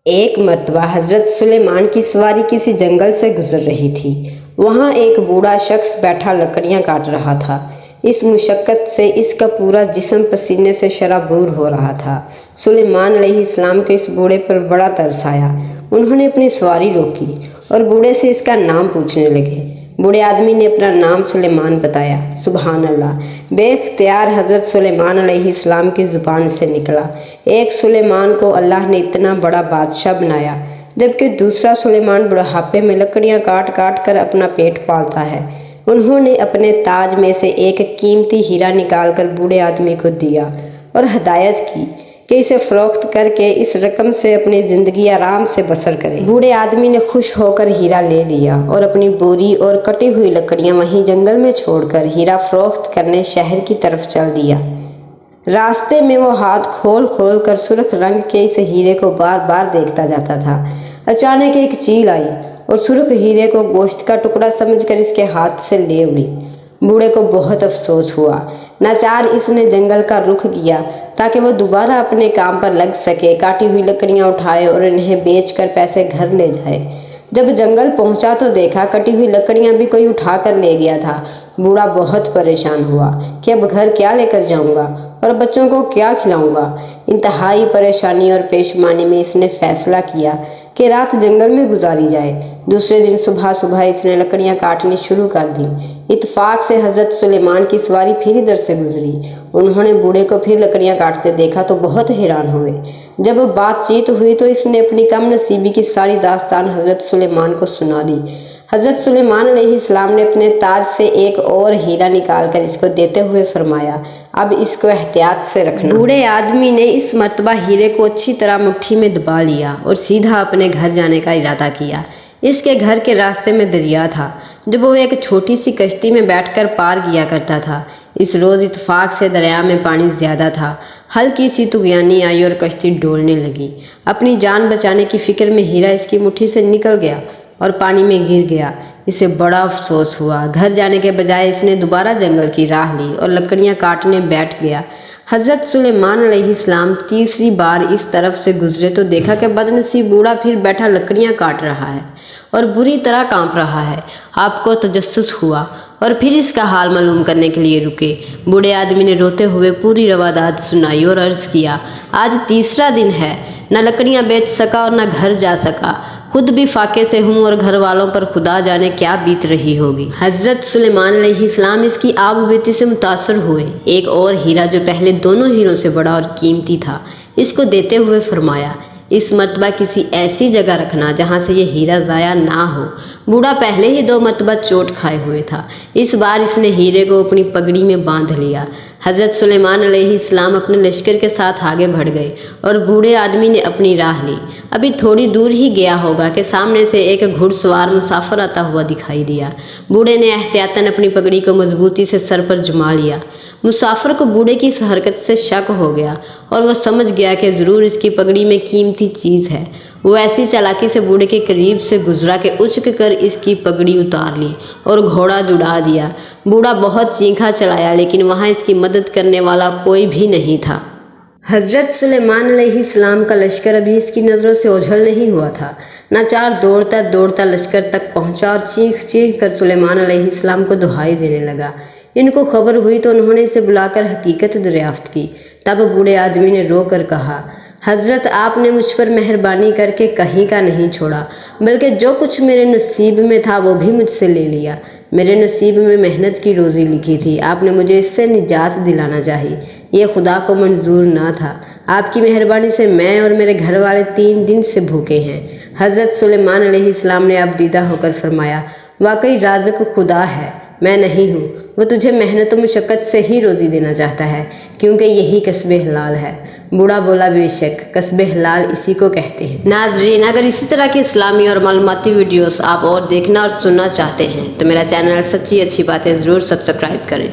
ایک مرتبہ حضرت سلیمان کی سواری کسی جنگل سے گزر رہی تھی۔ وہاں ایک بوڑھا شخص بیٹھا لکڑیاں کاٹ رہا تھا۔ اس مشقت سے اس کا پورا جسم پسینے سے شرابور ہو رہا تھا۔ سلیمان علیہ السلام کو اس بوڑھے پر بڑا ترس آیا۔ انہوں نے اپنی سواری روکی اور بوڑھے سے اس کا نام پوچھنے لگے۔ بوڑھے آدمی نے اپنا نام سلیمان بتایا۔ سبحان اللہ! بے اختیار حضرت سلیمان علیہ السلام کی زبان سے نکلا، ایک سلیمان کو اللہ نے اتنا بڑا بادشاہ بنایا، جبکہ دوسرا سلیمان بڑھاپے میں لکڑیاں کاٹ کاٹ کر اپنا پیٹ پالتا ہے۔ انہوں نے اپنے تاج میں سے ایک قیمتی ہیرا نکال کر بوڑھے آدمی کو دیا اور ہدایت کی کہ اسے فروخت کر کے اس رقم سے اپنی زندگی آرام سے بسر کرے۔ بوڑھے آدمی نے خوش ہو کر ہیرا لے لیا اور اپنی بوری اور کٹی ہوئی لکڑیاں وہیں جنگل میں چھوڑ کر ہیرا فروخت کرنے شہر کی طرف چل دیا۔ راستے میں وہ ہاتھ کھول کھول کر سرخ رنگ کے اس ہیرے کو بار بار دیکھتا جاتا تھا۔ اچانک ایک چیل آئی اور سرخ ہیرے کو گوشت کا ٹکڑا سمجھ کر اس کے ہاتھ سے لے اڑی۔ بوڑھے کو بہت افسوس ہوا۔ ناچار اس نے جنگل کا رخ کیا تاکہ وہ دوبارہ اپنے کام پر لگ سکے، کاٹی ہوئی لکڑیاں اٹھائے اور انہیں بیچ کر پیسے گھر لے جائے۔ جب جنگل پہنچا تو دیکھا کٹی ہوئی لکڑیاں بھی کوئی اٹھا کر لے گیا تھا۔ بوڑھا بہت پریشان ہوا کہ اب گھر کیا لے کر جاؤں گا اور بچوں کو کیا کھلاؤں گا۔ انتہائی پریشانی اور پیشمانی میں اس نے فیصلہ کیا کہ رات جنگل میں گزاری جائے۔ دوسرے دن صبح صبح اس نے لکڑیاں کاٹنی شروع کر دیں۔ اتفاق سے حضرت سلیمان کی سواری پھر ادھر سے گزری۔ انہوں نے بوڑھے کو پھر لکڑیاں کاٹتے دیکھا تو بہت حیران ہوئے۔ جب بات چیت ہوئی تو اس نے اپنی کم نصیبی کی ساری داستان حضرت سلیمان کو سنا دی۔ حضرت سلیمان علیہ السلام نے اپنے تاج سے ایک اور ہیرا نکال کر اس کو دیتے ہوئے فرمایا، اب اس کو احتیاط سے رکھنا۔ بوڑھے آدمی نے اس مرتبہ ہیرے کو اچھی طرح مٹھی میں دبا لیا اور سیدھا اپنے گھر جانے کا ارادہ کیا۔ اس کے گھر کے راستے میں دریا تھا جب وہ ایک چھوٹی سی کشتی میں بیٹھ کر پار کیا کرتا تھا۔ اس روز اتفاق سے دریا میں پانی زیادہ تھا۔ ہلکی سی طغیانی آئی اور کشتی ڈولنے لگی۔ اپنی جان بچانے کی فکر میں ہیرا اس کی مٹھی سے نکل گیا اور پانی میں گر گیا۔ اسے بڑا افسوس ہوا۔ گھر جانے کے بجائے اس نے دوبارہ جنگل کی راہ لی اور لکڑیاں کاٹنے بیٹھ گیا۔ حضرت سلیمان علیہ السلام تیسری بار اس طرف سے گزرے تو دیکھا کہ بد نصیب بوڑھا پھر بیٹھا لکڑیاں کاٹ رہا ہے اور بری طرح کانپ رہا ہے۔ آپ کو تجسس ہوا اور پھر اس کا حال معلوم کرنے کے لیے رکے۔ بوڑھے آدمی نے روتے ہوئے پوری روادات سنائی اور عرض کیا، آج تیسرا دن ہے، نہ لکڑیاں بیچ سکا اور نہ گھر جا سکا، خود بھی فاقے سے ہوں اور گھر والوں پر خدا جانے کیا بیت رہی ہوگی۔ حضرت سلیمان علیہ السلام اس کی آب و بیتی سے متاثر ہوئے۔ ایک اور ہیرا جو پہلے دونوں ہیروں سے بڑا اور قیمتی تھا اس کو دیتے ہوئے فرمایا، اس مرتبہ کسی ایسی جگہ رکھنا جہاں سے یہ ہیرا ضائع نہ ہو۔ بوڑھا پہلے ہی 2 مرتبہ چوٹ کھائے ہوئے تھا۔ اس بار اس نے ہیرے کو اپنی پگڑی میں باندھ لیا۔ حضرت سلیمان علیہ السلام اپنے لشکر کے ساتھ آگے بڑھ گئے اور بوڑھے آدمی نے اپنی راہ لی۔ ابھی تھوڑی دور ہی گیا ہوگا کہ سامنے سے ایک گھڑ سوار مسافر آتا ہوا دکھائی دیا۔ بوڑھے نے احتیاطاً اپنی پگڑی کو مضبوطی سے سر پر جما لیا۔ مسافر کو بوڑھے کی اس حرکت سے شک ہو گیا اور وہ سمجھ گیا کہ ضرور اس کی پگڑی میں قیمتی چیز ہے۔ وہ ایسی چالاکی سے بوڑھے کے قریب سے گزرا کہ اچک کر اس کی پگڑی اتار لی اور گھوڑا جڑا دیا۔ بوڑھا بہت چیخا چلایا لیکن وہاں اس کی مدد کرنے والا کوئی بھی نہیں تھا۔ حضرت سلیمان علیہ السلام کا لشکر ابھی اس کی نظروں سے اوجھل نہیں ہوا تھا۔ ناچار دوڑتا دوڑتا لشکر تک پہنچا اور چیخ چیخ کر سلیمان علیہ السلام کو دہائی دینے لگا۔ ان کو خبر ہوئی تو انہوں نے اسے بلا کر حقیقت دریافت کی۔ تب بوڑھے آدمی نے رو کر کہا، حضرت آپ نے مجھ پر مہربانی کر کے کہیں کا نہیں چھوڑا، بلکہ جو کچھ میرے نصیب میں تھا وہ بھی مجھ سے لے لیا۔ میرے نصیب میں محنت کی روزی لکھی تھی، آپ نے مجھے اس سے نجات دلانا چاہی، یہ خدا کو منظور نہ تھا۔ آپ کی مہربانی سے میں اور میرے گھر والے 3 دن سے بھوکے ہیں۔ حضرت سلیمان علیہ السلام نے ابدیدہ ہو کر فرمایا، واقعی رازق خدا ہے، میں نہیں ہوں۔ وہ تجھے محنت و مشقت سے ہی روزی دینا چاہتا ہے کیونکہ یہی کسب حلال ہے۔ بوڑھا بولا، بے شک کسب حلال اسی کو کہتے ہیں۔ ناظرین، اگر اسی طرح کی اسلامی اور معلوماتی ویڈیوز آپ اور دیکھنا اور سننا چاہتے ہیں تو میرا چینل سچی اچھی باتیں ضرور سبسکرائب کریں۔